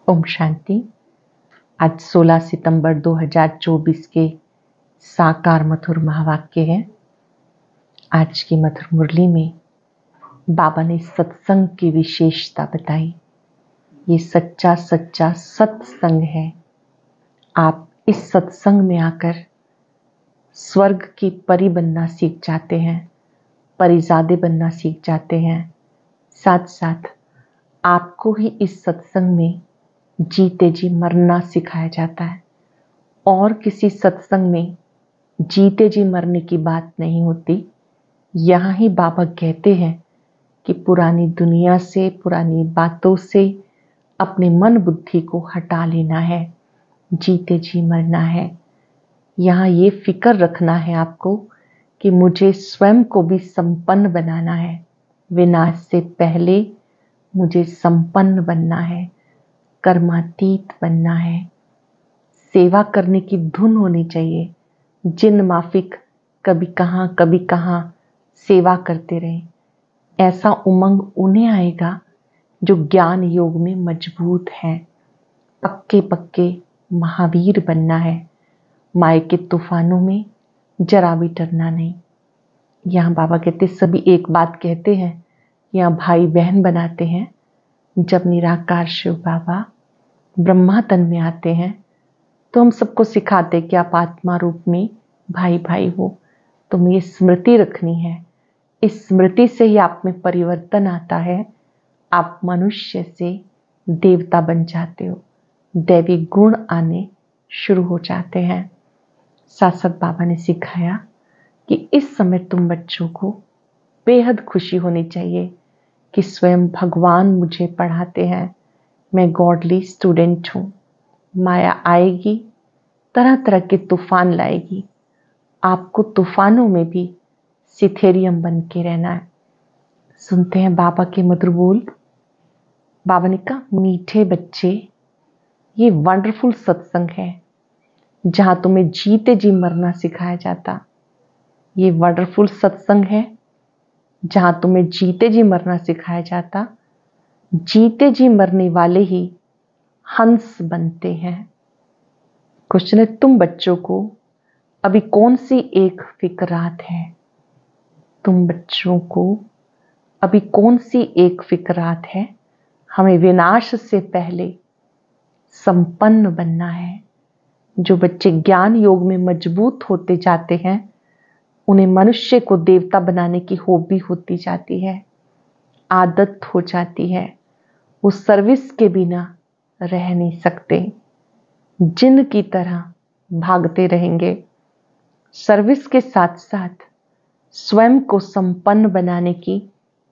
ओम शांति। आज 16 सितंबर 2024 के साकार मधुर महावाक्य हैं। आज की मधुर मुरली में बाबा ने सत्संग की विशेषता बताई। ये सच्चा सत्संग है। आप इस सत्संग में आकर स्वर्ग की परी बनना सीख जाते हैं, परिजादे बनना सीख जाते हैं। साथ साथ आपको ही इस सत्संग में जीते जी मरना सिखाया जाता है। और किसी सत्संग में जीते जी मरने की बात नहीं होती। यहाँ ही बाबा कहते हैं कि पुरानी दुनिया से, पुरानी बातों से अपने मन बुद्धि को हटा लेना है, जीते जी मरना है। यहाँ ये फिक्र रखना है आपको कि मुझे स्वयं को भी संपन्न बनाना है। विनाश से पहले मुझे संपन्न बनना है, कर्मातीत बनना है। सेवा करने की धुन होनी चाहिए। जिन माफिक कभी कहाँ सेवा करते रहे, ऐसा उमंग उन्हें आएगा जो ज्ञान योग में मजबूत हैं। पक्के पक्के महावीर बनना है। माया के तूफानों में जरा भी डरना नहीं। यहाँ बाबा कहते सभी एक बात कहते हैं, यहाँ भाई बहन बनाते हैं। जब निराकार शिव बाबा ब्रह्मा तन में आते हैं तो हम सबको सिखाते कि आप आत्मा रूप में भाई भाई हो। तुम्हें ये स्मृति रखनी है। इस स्मृति से ही आप में परिवर्तन आता है। आप मनुष्य से देवता बन जाते हो, दैवी गुण आने शुरू हो जाते हैं। साथ साथ बाबा ने सिखाया कि इस समय तुम बच्चों को बेहद खुशी होनी चाहिए कि स्वयं भगवान मुझे पढ़ाते हैं। मैं गॉडली स्टूडेंट हूँ। माया आएगी, तरह तरह के तूफान लाएगी। आपको तूफानों में भी सिथेरियम बन के रहना है। सुनते हैं बाबा के मधुर बोल। बाबा ने कहा, मीठे बच्चे, ये वंडरफुल सत्संग है जहां तुम्हें जीते जी मरना सिखाया जाता। ये वंडरफुल सत्संग है जहां तुम्हें जीते जी मरना सिखाया जाता। जीते जी मरने वाले ही हंस बनते हैं। क्वेश्चन है, तुम बच्चों को अभी कौन सी एक फिक्रात है? तुम बच्चों को अभी कौन सी एक फिक्रात है? हमें विनाश से पहले संपन्न बनना है। जो बच्चे ज्ञान योग में मजबूत होते जाते हैं, उन्हें मनुष्य को देवता बनाने की हॉबी होती जाती है, आदत हो जाती है। वो सर्विस के बिना रह नहीं सकते। जिन की तरह भागते रहेंगे। सर्विस के साथ साथ स्वयं को संपन्न बनाने की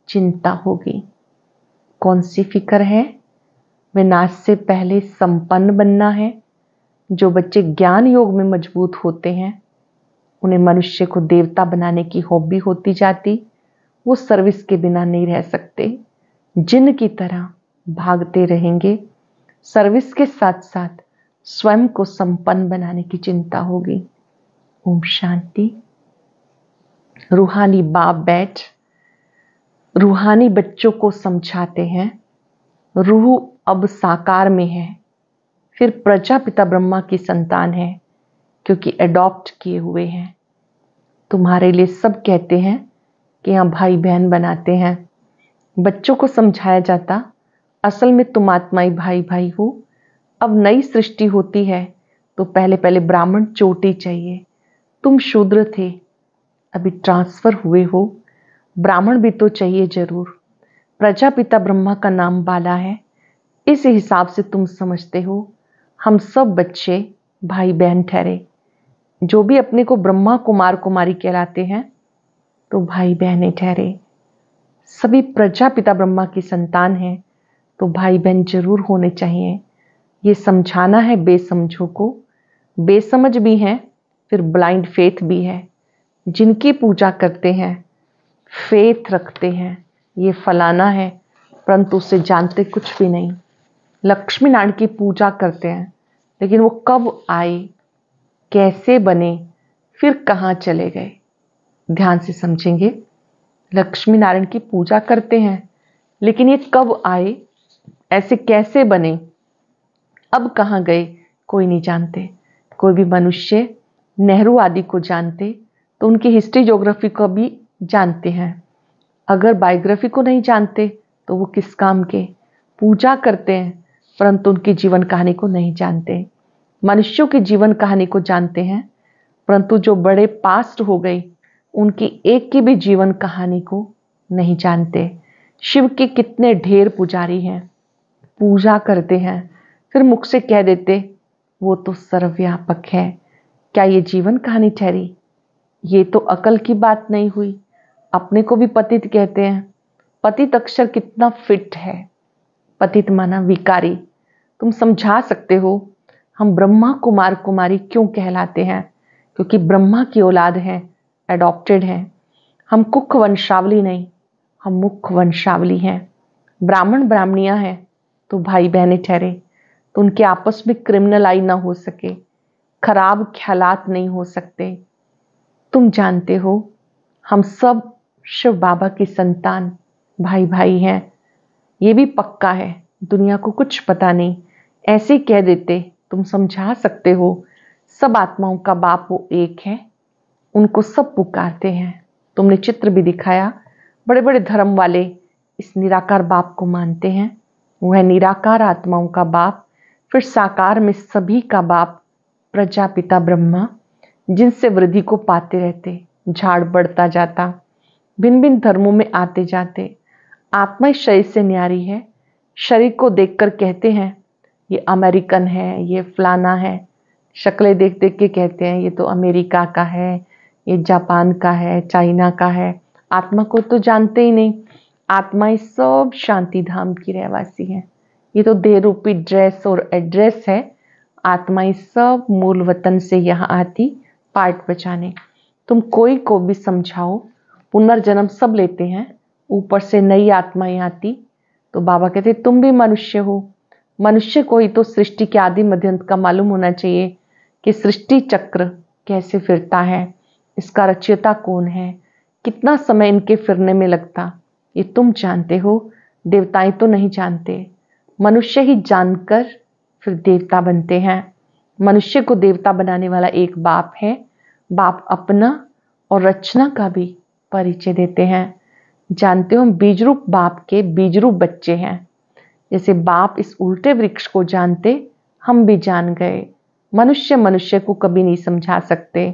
चिंता होगी। कौन सी फिक्र है? विनाश से पहले संपन्न बनना है। जो बच्चे ज्ञान योग में मजबूत होते हैं, उन्हें मनुष्य को देवता बनाने की हॉबी होती जाती। वो सर्विस के बिना नहीं रह सकते। जिन की तरह भागते रहेंगे। सर्विस के साथ साथ स्वयं को संपन्न बनाने की चिंता होगी। ओम शांति। रूहानी बाप बैठ रूहानी बच्चों को समझाते हैं। रूह अब साकार में है, फिर प्रजापिता ब्रह्मा की संतान है, क्योंकि एडॉप्ट किए हुए हैं। तुम्हारे लिए सब कहते हैं कि यहाँ भाई बहन बनाते हैं। बच्चों को समझाया जाता, असल में तुम आत्माई भाई भाई हो। अब नई सृष्टि होती है तो पहले पहले ब्राह्मण चोटी चाहिए। तुम शूद्र थे, अभी ट्रांसफर हुए हो, ब्राह्मण भी तो चाहिए जरूर। प्रजापिता ब्रह्मा का नाम बाला है, इस हिसाब से तुम समझते हो। हम सब बच्चे भाई बहन ठहरे। जो भी अपने को ब्रह्मा कुमार कुमारी कहलाते हैं तो भाई बहने ठहरे। सभी प्रजापिता ब्रह्मा की संतान हैं तो भाई बहन जरूर होने चाहिए। ये समझाना है बेसमझों को। बेसमझ भी हैं, फिर ब्लाइंड फेथ भी है। जिनकी पूजा करते हैं, फेथ रखते हैं, ये फलाना है, परंतु उसे जानते कुछ भी नहीं। लक्ष्मी नारायण की पूजा करते हैं, लेकिन वो कब आए, कैसे बने, फिर कहाँ चले गए। ध्यान से समझेंगे। लक्ष्मी नारायण की पूजा करते हैं, लेकिन ये कब आए, ऐसे कैसे बने, अब कहाँ गए कोई नहीं जानते। कोई भी मनुष्य नेहरू आदि को जानते तो उनकी हिस्ट्री ज्योग्राफी को भी जानते हैं। अगर बायोग्राफी को नहीं जानते तो वो किस काम के। पूजा करते हैं परंतु उनकी जीवन कहानी को नहीं जानते। मनुष्यों की जीवन कहानी को जानते हैं परंतु जो बड़े पास्ट हो गए उनकी एक की भी जीवन कहानी को नहीं जानते। शिव के कितने ढेर पुजारी हैं, पूजा करते हैं, फिर मुख से कह देते वो तो सर्वव्यापक है। क्या ये जीवन कहानी ठहरी? ये तो अकल की बात नहीं हुई। अपने को भी पतित कहते हैं। पतित अक्षर कितना फिट है। पतित माना विकारी। तुम समझा सकते हो हम ब्रह्मा कुमार कुमारी क्यों कहलाते हैं? क्योंकि ब्रह्मा की औलाद हैं, एडॉप्टेड हैं। हम कुख वंशावली नहीं, हम मुख वंशावली हैं। ब्राह्मण ब्राह्मणियां हैं तो भाई बहनें ठहरे, तो उनके आपस में क्रिमिनल आई ना हो सके, खराब ख्यालात नहीं हो सकते। तुम जानते हो हम सब शिव बाबा की संतान भाई भाई हैं। ये भी पक्का है, दुनिया को कुछ पता नहीं, ऐसे कह देते। तुम समझा सकते हो सब आत्माओं का बाप वो एक है, उनको सब पुकारते हैं। तुमने चित्र भी दिखाया, बड़े बड़े धर्म वाले इस निराकार बाप को मानते हैं। वह निराकार आत्माओं का बाप, फिर साकार में सभी का बाप प्रजापिता ब्रह्मा, जिनसे वृद्धि को पाते रहते, झाड़ बढ़ता जाता, भिन्न भिन्न धर्मों में आते जाते। आत्मा इस शरीर से न्यारी है। शरीर को देखकर कहते हैं ये अमेरिकन है, ये फलाना है। शक्लें देख देख के कहते हैं ये तो अमेरिका का है, ये जापान का है, चाइना का है। आत्मा को तो जानते ही नहीं। आत्मा इस सब शांति धाम की रहवासी है। ये तो देह रूपी ड्रेस और एड्रेस है। आत्मा इस सब मूल वतन से यहाँ आती पार्ट बचाने। तुम कोई को भी समझाओ, पुनर्जन्म सब लेते हैं, ऊपर से नई आत्माएं आती। तो बाबा कहते तुम भी मनुष्य हो। मनुष्य को ही तो सृष्टि के आदि मध्यांत का मालूम होना चाहिए कि सृष्टि चक्र कैसे फिरता है, इसका रचयिता कौन है, कितना समय इनके फिरने में लगता। ये तुम जानते हो, देवताएं तो नहीं जानते। मनुष्य ही जानकर फिर देवता बनते हैं। मनुष्य को देवता बनाने वाला एक बाप है। बाप अपना और रचना का भी परिचय देते हैं। जानते हो हम बीजरूप बाप के बीजरूप बच्चे हैं। जैसे बाप इस उल्टे वृक्ष को जानते, हम भी जान गए। मनुष्य मनुष्य को कभी नहीं समझा सकते।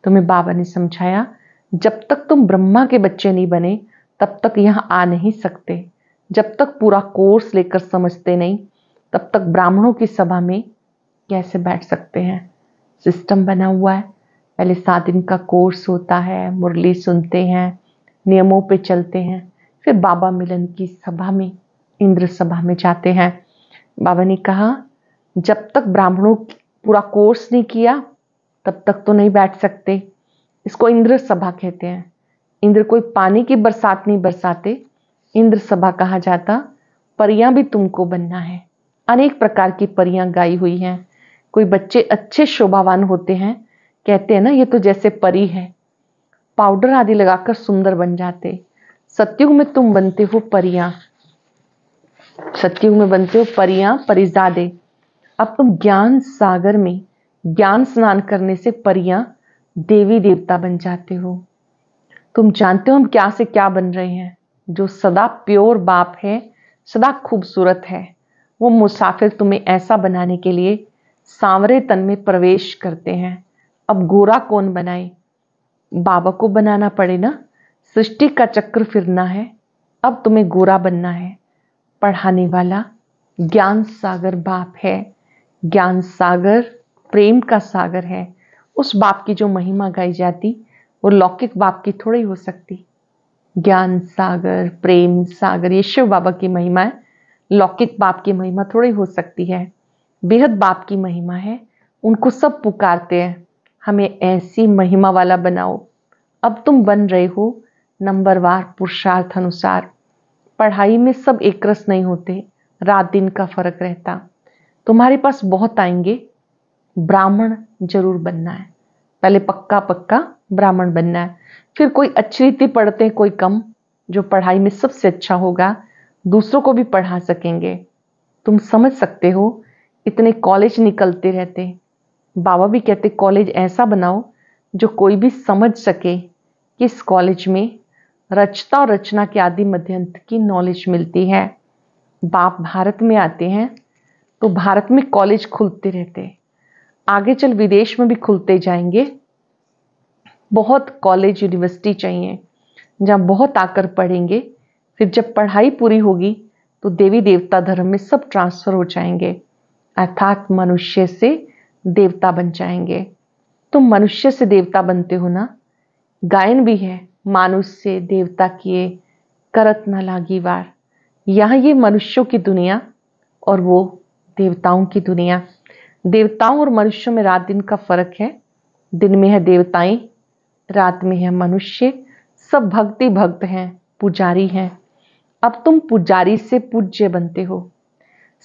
तुम्हें बाबा ने समझाया जब तक तुम ब्रह्मा के बच्चे नहीं बने तब तक यहाँ आ नहीं सकते। जब तक पूरा कोर्स लेकर समझते नहीं तब तक ब्राह्मणों की सभा में कैसे बैठ सकते हैं। सिस्टम बना हुआ है। पहले 7 दिन का कोर्स होता है, मुरली सुनते हैं, नियमों पे चलते हैं, फिर बाबा मिलन की सभा में, इंद्र सभा में जाते हैं। बाबा ने कहा जब तक ब्राह्मणों पूरा कोर्स नहीं किया तब तक तो नहीं बैठ सकते। इसको इंद्र सभा कहते हैं। इंद्र कोई पानी की बरसात नहीं बरसाते, इंद्र सभा कहा जाता। परियां भी तुमको बनना है। अनेक प्रकार की परियां गाई हुई हैं। कोई बच्चे अच्छे शोभावान होते हैं, कहते हैं ना ये तो जैसे परी है, पाउडर आदि लगाकर सुंदर बन जाते। सतयुग में तुम बनते हो परियां, सतयुग में बनते हो परियां, परिजादे। अब तुम ज्ञान सागर में ज्ञान स्नान करने से परियां देवी देवता बन जाते हो। तुम जानते हो हम क्या से क्या बन रहे हैं। जो सदा प्योर बाप है, सदा खूबसूरत है, वो मुसाफिर तुम्हें ऐसा बनाने के लिए सांवरे तन में प्रवेश करते हैं। अब गोरा कौन बनाए? बाबा को बनाना पड़े ना। सृष्टि का चक्र फिरना है, अब तुम्हें गोरा बनना है। पढ़ाने वाला ज्ञान सागर बाप है। ज्ञान सागर प्रेम का सागर है। उस बाप की जो महिमा गाई जाती वो लौकिक बाप की थोड़ी हो सकती। ज्ञान सागर, प्रेम सागर, ये शिव बाबा की महिमा है। लौकिक बाप की महिमा थोड़ी हो सकती है। बेहद बाप की महिमा है। उनको सब पुकारते हैं हमें ऐसी महिमा वाला बनाओ। अब तुम बन रहे हो नंबरवार पुरुषार्थ अनुसार। पढ़ाई में सब एक रस नहीं होते, रात दिन का फर्क रहता। तुम्हारे पास बहुत आएंगे, ब्राह्मण जरूर बनना है। पहले पक्का पक्का ब्राह्मण बनना है। फिर कोई अच्छी रीति पढ़ते हैं, कोई कम। जो पढ़ाई में सबसे अच्छा होगा दूसरों को भी पढ़ा सकेंगे। तुम समझ सकते हो इतने कॉलेज निकलते रहते। बाबा भी कहते कॉलेज ऐसा बनाओ जो कोई भी समझ सके कि इस कॉलेज में रचता और रचना के आदि मध्यांत की नॉलेज मिलती है। बाप भारत में आते हैं तो भारत में कॉलेज खुलते रहते, आगे चल विदेश में भी खुलते जाएंगे। बहुत कॉलेज यूनिवर्सिटी चाहिए जहाँ बहुत आकर पढ़ेंगे। फिर जब पढ़ाई पूरी होगी तो देवी देवता धर्म में सब ट्रांसफर हो जाएंगे, अर्थात मनुष्य से देवता बन जाएंगे। तुम मनुष्य से देवता बनते हो ना। गायन भी है, मानुष से देवता किए करत न लागी वार। यहाँ ये मनुष्यों की दुनिया और वो देवताओं की दुनिया। देवताओं और मनुष्यों में रात दिन का फर्क है। दिन में है देवताएं, रात में है मनुष्य। सब भक्ति भक्त हैं, पुजारी हैं। अब तुम पुजारी से पूज्य बनते हो।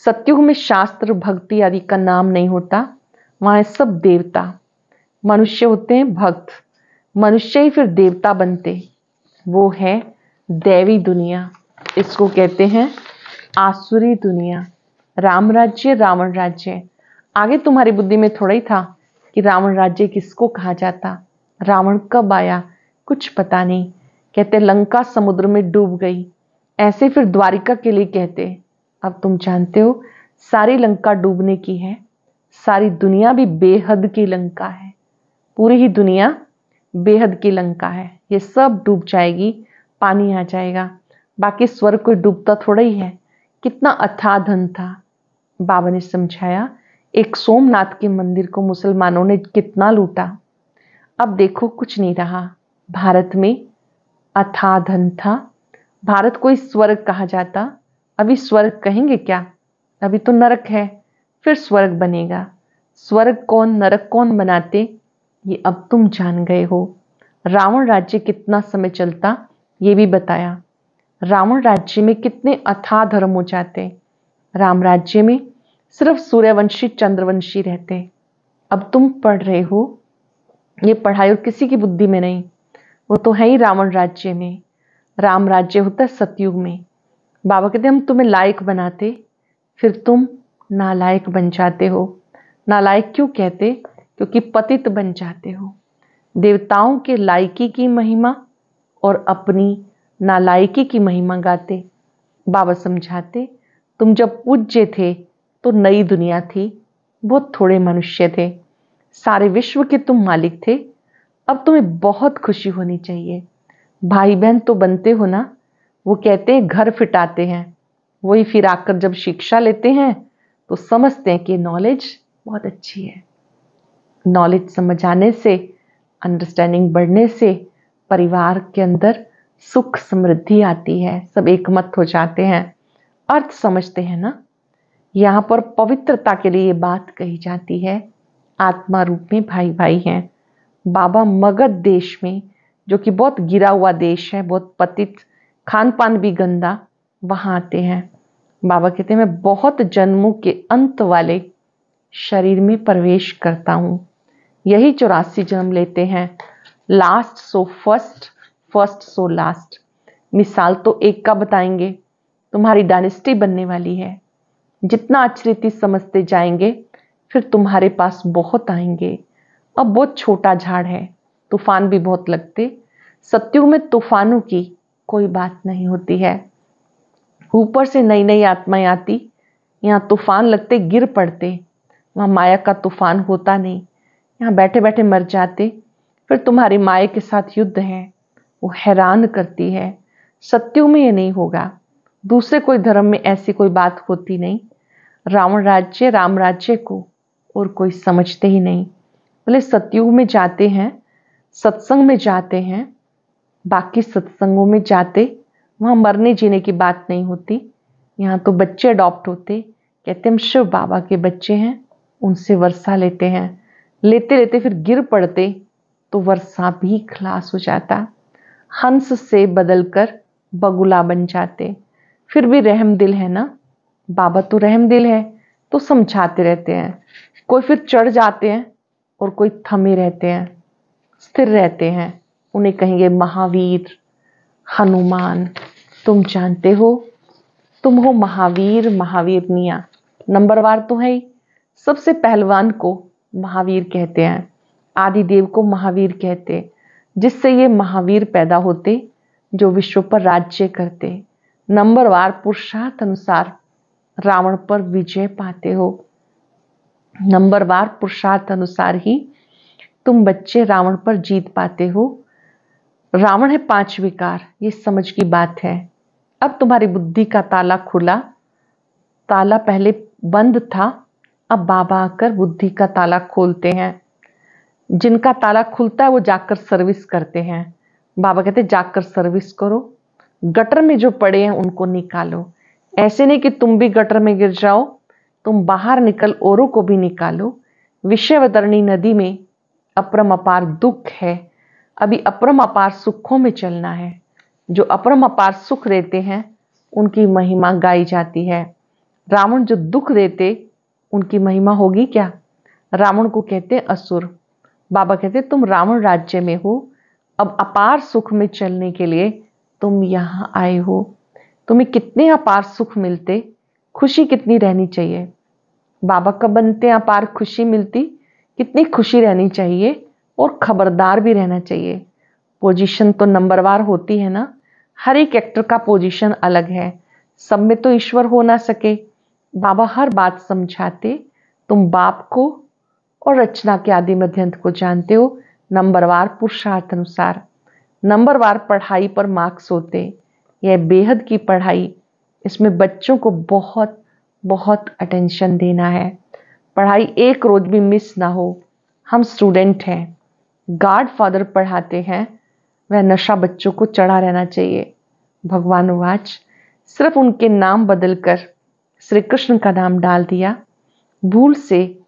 सत्युग में शास्त्र भक्ति आदि का नाम नहीं होता, वहां सब देवता। मनुष्य होते हैं भक्त, मनुष्य ही फिर देवता बनते। वो है दैवी दुनिया, इसको कहते हैं आसुरी दुनिया। राम राज्य रावण राज्य। आगे तुम्हारी बुद्धि में थोड़ा ही था कि रावण राज्य किसको कहा जाता, रावण कब आया, कुछ पता नहीं। कहते लंका समुद्र में डूब गई, ऐसे फिर द्वारिका के लिए कहते। अब तुम जानते हो सारी लंका डूबने की है, सारी दुनिया भी बेहद की लंका है। पूरी ही दुनिया बेहद की लंका है, ये सब डूब जाएगी, पानी आ जाएगा। बाकी स्वर्ग कोई डूबता थोड़ा ही है। कितना अथाह धन था। बाबा ने समझाया, एक सोमनाथ के मंदिर को मुसलमानों ने कितना लूटा। अब देखो कुछ नहीं रहा। भारत में अथाह धन था। भारत को इस स्वर्ग कहा जाता, अभी स्वर्ग कहेंगे क्या, अभी तो नरक है, फिर स्वर्ग बनेगा। स्वर्ग कौन नरक कौन बनाते, ये अब तुम जान गए हो। रावण राज्य कितना समय चलता ये भी बताया। रावण राज्य में कितने अथाह धर्म हो जाते। राम राज्य में सिर्फ सूर्यवंशी चंद्रवंशी रहते। अब तुम पढ़ रहे हो, ये पढ़ाई और किसी की बुद्धि में नहीं, वो तो है ही रावण राज्य में। राम राज्य होता है सतयुग में। बाबा कहते हम तुम्हें लायक बनाते, फिर तुम नालायक बन जाते हो। नालायक क्यों कहते, क्योंकि पतित बन जाते हो। देवताओं के लायकी की महिमा और अपनी नालायकी की महिमा गाते। बाबा समझाते तुम जब पूज्य थे तो नई दुनिया थी, बहुत थोड़े मनुष्य थे, सारे विश्व के तुम मालिक थे। अब तुम्हें बहुत खुशी होनी चाहिए। भाई बहन तो बनते हो ना। वो कहते हैं घर फिटाते हैं, वही फिर आकर जब शिक्षा लेते हैं तो समझते हैं कि नॉलेज बहुत अच्छी है। नॉलेज समझ आने से, अंडरस्टैंडिंग बढ़ने से परिवार के अंदर सुख समृद्धि आती है, सब एकमत हो जाते हैं, अर्थ समझते हैं ना। यहाँ पर पवित्रता के लिए ये बात कही जाती है। आत्मा रूप में भाई भाई हैं। बाबा मगध देश में, जो कि बहुत गिरा हुआ देश है, बहुत पतित, खान पान भी गंदा, वहां आते हैं। बाबा कहते हैं मैं बहुत जन्मों के अंत वाले शरीर में प्रवेश करता हूं। यही 84 जन्म लेते हैं। Last so first, first so last. मिसाल तो एक का बताएंगे, तुम्हारी डायनेस्टी बनने वाली है। जितना अच्छी समझते जाएंगे फिर तुम्हारे पास बहुत आएंगे। अब बहुत छोटा झाड़ है, तूफान भी बहुत लगते। सत्युग में तूफानों की कोई बात नहीं होती है। ऊपर से नई नई आत्माएं आती, यहाँ तूफान लगते गिर पड़ते। वहां माया का तूफान होता नहीं, यहाँ बैठे बैठे मर जाते। फिर तुम्हारी माया के साथ युद्ध है, वो हैरान करती है। सत्युग में ये नहीं होगा। दूसरे कोई धर्म में ऐसी कोई बात होती नहीं। रावण राज्य राम राज्य को और कोई समझते ही नहीं। बोले सतयुग में जाते हैं, सत्संग में जाते हैं, बाकी सत्संगों में जाते, वहां मरने जीने की बात नहीं होती। यहाँ तो बच्चे अडॉप्ट होते, कहते हम शिव बाबा के बच्चे हैं, उनसे वर्षा लेते हैं। लेते लेते फिर गिर पड़ते तो वर्षा भी खलास हो जाता। हंस से बदलकर बगुला बन जाते। फिर भी रहम दिल है ना, बाबा तो रहम दिल है, तो समझाते रहते हैं। कोई फिर चढ़ जाते हैं और कोई थमे रहते हैं, स्थिर रहते हैं। उन्हें कहेंगे महावीर, हनुमान। तुम जानते हो तुम हो महावीर महावीरनिया। नंबरवार तो है ही, सबसे पहलवान को महावीर कहते हैं, आदिदेव को महावीर कहते, जिससे ये महावीर पैदा होते जो विश्व पर राज्य करते। नंबरवार पुरुषार्थ अनुसार रावण पर विजय पाते हो। नंबरवार पुरुषार्थ अनुसार ही तुम बच्चे रावण पर जीत पाते हो। रावण है 5 विकार, ये समझ की बात है। अब तुम्हारी बुद्धि का ताला खुला, ताला पहले बंद था, अब बाबा आकर बुद्धि का ताला खोलते हैं। जिनका ताला खुलता है वो जाकर सर्विस करते हैं। बाबा कहते जाकर सर्विस करो, गटर में जो पड़े हैं उनको निकालो। ऐसे नहीं कि तुम भी गटर में गिर जाओ, तुम बाहर निकल औरों को भी निकालो। विषयवतरणी नदी में अपरम अपार दुख है, अभी अपरम अपार सुखों में चलना है। जो अपरम अपार सुख देते हैं उनकी महिमा गाई जाती है। रावण जो दुख देते उनकी महिमा होगी क्या? रावण को कहते असुर। बाबा कहते तुम रावण राज्य में हो, अब अपार सुख में चलने के लिए तुम यहाँ आए हो। तुम्हें कितने अपार सुख मिलते, खुशी कितनी रहनी चाहिए। बाबा कब बनते अपार खुशी मिलती, कितनी खुशी रहनी चाहिए और खबरदार भी रहना चाहिए। पोजीशन तो नंबरवार होती है ना, हर एक एक्टर का पोजीशन अलग है, सब में तो ईश्वर हो ना सके। बाबा हर बात समझाते, तुम बाप को और रचना के आदि मध्यंत को जानते हो। नंबरवार पुरुषार्थ अनुसार नंबरवार पढ़ाई पर मार्क्स होते। यह बेहद की पढ़ाई, इसमें बच्चों को बहुत बहुत अटेंशन देना है। पढ़ाई एक रोज भी मिस ना हो। हम स्टूडेंट हैं, गॉड फादर पढ़ाते हैं, वह नशा बच्चों को चढ़ा रहना चाहिए। भगवान वाच सिर्फ उनके नाम बदलकर श्री कृष्ण का नाम डाल दिया, भूल से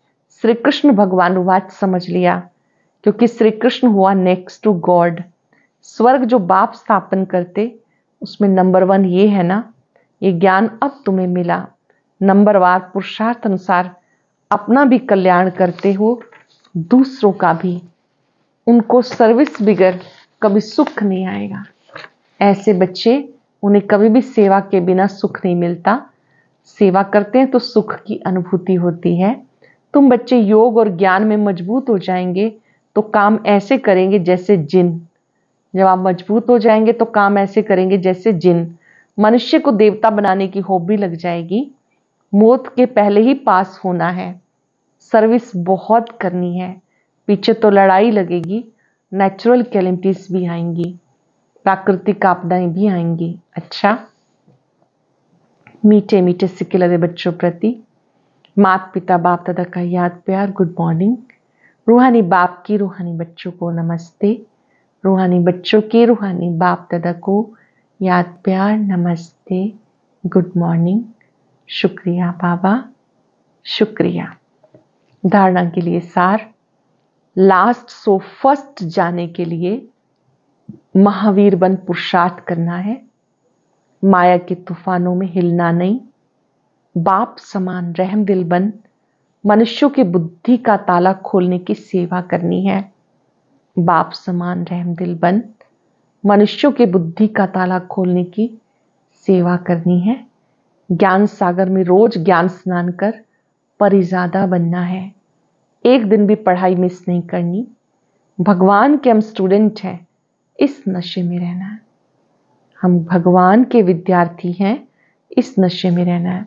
श्री कृष्ण भगवान वाच समझ लिया, क्योंकि श्री कृष्ण हुआ नेक्स्ट टू गॉड। स्वर्ग जो बाप स्थापन करते उसमें नंबर 1 ये है ना, ये ज्ञान अब तुम्हें मिला। नंबरवार पुरुषार्थ अनुसार अपना भी कल्याण करते हो, दूसरों का भी। उनको सर्विस बिगर कभी सुख नहीं आएगा। ऐसे बच्चे, उन्हें कभी भी सेवा के बिना सुख नहीं मिलता। सेवा करते हैं तो सुख की अनुभूति होती है। तुम बच्चे योग और ज्ञान में मजबूत हो जाएंगे तो काम ऐसे करेंगे जैसे जिन। जब आप मजबूत हो जाएंगे तो काम ऐसे करेंगे जैसे जिन। मनुष्य को देवता बनाने की हॉबी लग जाएगी। मौत के पहले ही पास होना है, सर्विस बहुत करनी है। पीछे तो लड़ाई लगेगी, नेचुरल कैलेमिटीज भी आएंगी, प्राकृतिक आपदाएं भी आएंगी। अच्छा, मीठे मीठे सिक्के लगे बच्चों प्रति माता पिता बाप दादा का याद प्यार गुड मॉर्निंग। रूहानी बाप की रूहानी बच्चों को नमस्ते। रूहानी बच्चों के रूहानी बाप दादा को याद प्यार नमस्ते गुड मॉर्निंग। शुक्रिया बाबा, शुक्रिया। धारणा के लिए सार, लास्ट सो फर्स्ट जाने के लिए महावीर बन पुरुषार्थ करना है। माया के तूफानों में हिलना नहीं। बाप समान रहम दिल बन मनुष्यों की बुद्धि का ताला खोलने की सेवा करनी है। बाप समान रहम दिल बन मनुष्यों की बुद्धि का ताला खोलने की सेवा करनी है। ज्ञान सागर में रोज ज्ञान स्नान कर परिजादा बनना है। एक दिन भी पढ़ाई मिस नहीं करनी। भगवान के हम स्टूडेंट हैं, इस नशे में रहना है। हम भगवान के विद्यार्थी हैं, इस नशे में रहना है।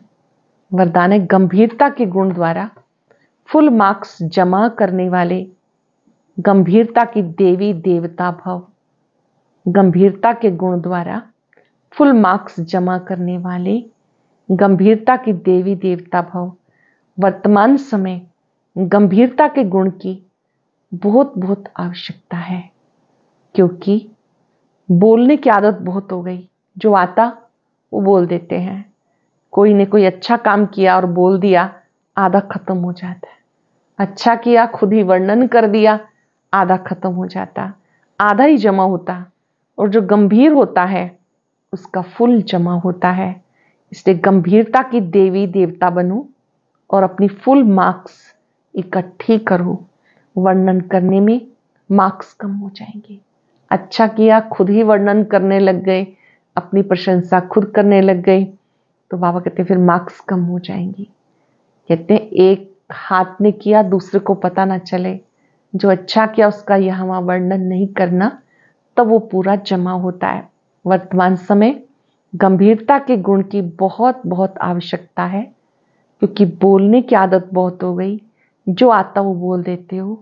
वरदान है गंभीरता के गुण द्वारा फुल मार्क्स जमा करने वाले गंभीरता की देवी देवता भव। गंभीरता के गुण द्वारा फुल मार्क्स जमा करने वाले गंभीरता की देवी देवता भव। वर्तमान समय गंभीरता के गुण की बहुत बहुत आवश्यकता है, क्योंकि बोलने की आदत बहुत हो गई। जो आता वो बोल देते हैं। कोई ने कोई अच्छा काम किया और बोल दिया, आधा खत्म हो जाता है। अच्छा किया, खुद ही वर्णन कर दिया, आधा खत्म हो जाता, आधा ही जमा होता। और जो गंभीर होता है उसका फुल जमा होता है। इसलिए गंभीरता की देवी देवता बनो और अपनी फुल मार्क्स इकट्ठी करो। वर्णन करने में मार्क्स कम हो जाएंगे। अच्छा किया, खुद ही वर्णन करने लग गए, अपनी प्रशंसा खुद करने लग गए, तो बाबा कहते हैं फिर मार्क्स कम हो जाएंगे। कहते हैं एक हाथ ने किया दूसरे को पता ना चले, जो अच्छा किया उसका यहाँ वर्णन नहीं करना, तब वो पूरा जमा होता है। वर्तमान समय गंभीरता के गुण की बहुत बहुत आवश्यकता है, क्योंकि बोलने की आदत बहुत हो गई। जो आता वो बोल देते हो।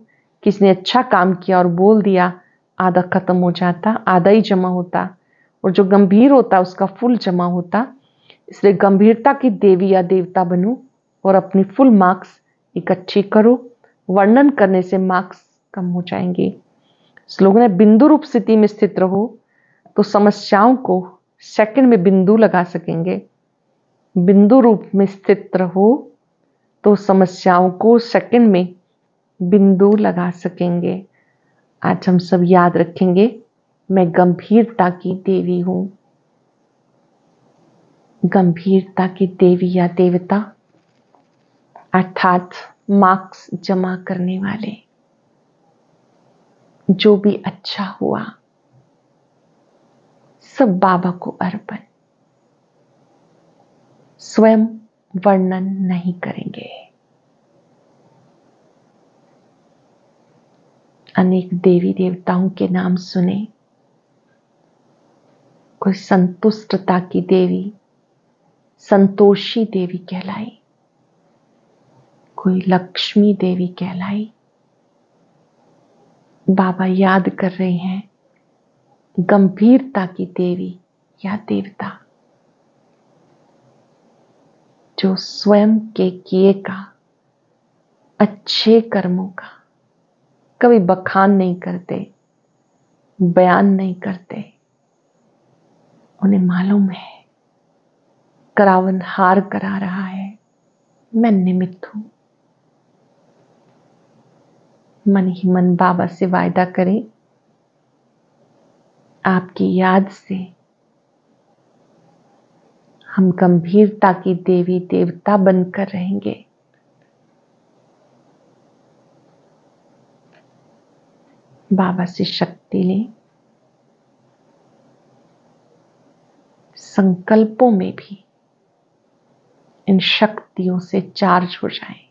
किसने अच्छा काम किया और बोल दिया, आधा खत्म हो जाता, आधा ही जमा होता, और जो गंभीर होता उसका फुल जमा होता। इसलिए गंभीरता की देवी या देवता बनो और अपनी फुल मार्क्स इकट्ठी करो। वर्णन करने से मार्क्स कम हो जाएंगे। स्लोगन है, बिंदु रूप स्थिति में स्थित रहो तो समस्याओं को सेकंड में बिंदु लगा सकेंगे। बिंदु रूप में स्थित रहो तो समस्याओं को सेकंड में बिंदु लगा सकेंगे। आज हम सब याद रखेंगे, मैं गंभीरता की देवी हूं। गंभीरता की देवी या देवता अर्थात मार्क्स जमा करने वाले। जो भी अच्छा हुआ सब बाबा को अर्पण। स्वयं वर्णन नहीं करेंगे। अनेक देवी देवताओं के नाम सुने। कोई संतुष्टता की देवी, संतोषी देवी कहलाई, कोई लक्ष्मी देवी कहलाई। बाबा याद कर रहे हैं गंभीरता की देवी या देवता, जो स्वयं के किए का, अच्छे कर्मों का कभी बखान नहीं करते, बयान नहीं करते। उन्हें मालूम है करावन हार करा रहा है, मैं निमित्त हूं। मन ही मन बाबा से वायदा करें, आपकी याद से हम गंभीरता की देवी देवता बनकर रहेंगे। बाबा से शक्ति लें। संकल्पों में भी इन शक्तियों से चार्ज हो जाएं।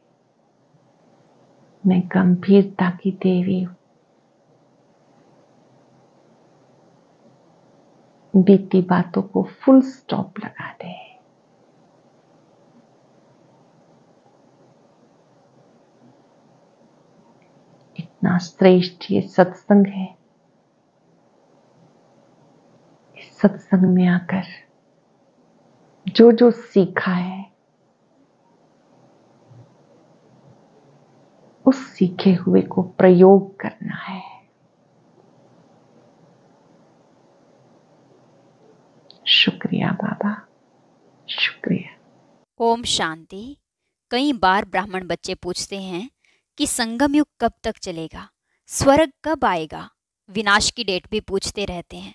मैं गंभीरता की देवी हूं। बीती बातों को फुल स्टॉप लगा दें। इतना श्रेष्ठ ये सत्संग है। इस सत्संग में आकर जो जो सीखा है उस सीखे हुए को प्रयोग करना है। शुक्रिया बाबा, शुक्रिया। ओम शांति। कई बार ब्राह्मण बच्चे पूछते हैं कि संगम युग कब तक चलेगा, स्वर्ग कब आएगा, विनाश की डेट भी पूछते रहते हैं।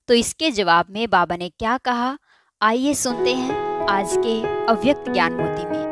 तो इसके जवाब में बाबा ने क्या कहा, आइए सुनते हैं आज के अव्यक्त ज्ञान मोती में।